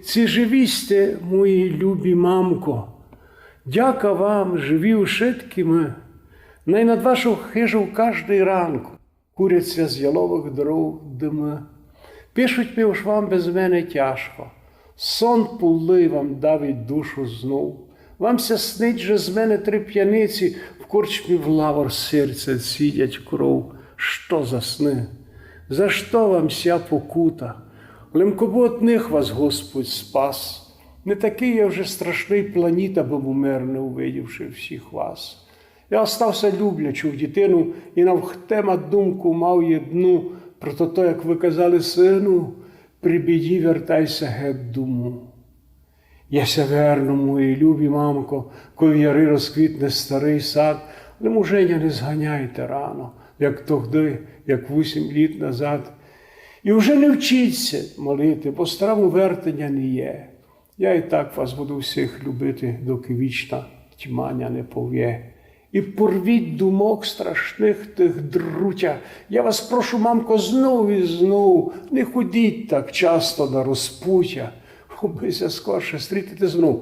Ці живісте, мої любі мамко, дяка вам, живі ушиткими, най над вашу хижу кожний ранку куряться з ялових дров дими. Пишуть ми уж вам без мене тяжко, сон пулий вам давить душу знов. Вам ся снить же з мене три п'яниці, в корчмі в лавр серця цідять кров. Що за сни? За що вам ся покута? Лемкоботних вас Господь спас. Не такий я вже страшний планіт, аби умер, не увидівши всіх вас. Я остався люблячу в дитину і навхтема думку мав єдну про то, як ви казали, сину, при біді вертайся геть дому. Я ся верну, мої любі мамко, коли в яри розквітне старий сад, але муженя не зганяйте рано, як тогди, як 8 літ назад. І вже не вчіться молити, бо старому вертення не є. Я і так вас буду всіх любити, доки вічна тьманя не пов'є. І порвіть думок страшних тих друтя. Я вас прошу, мамко, знов і знов, не ходіть так часто на розпуття, бися скорше стрітити знов.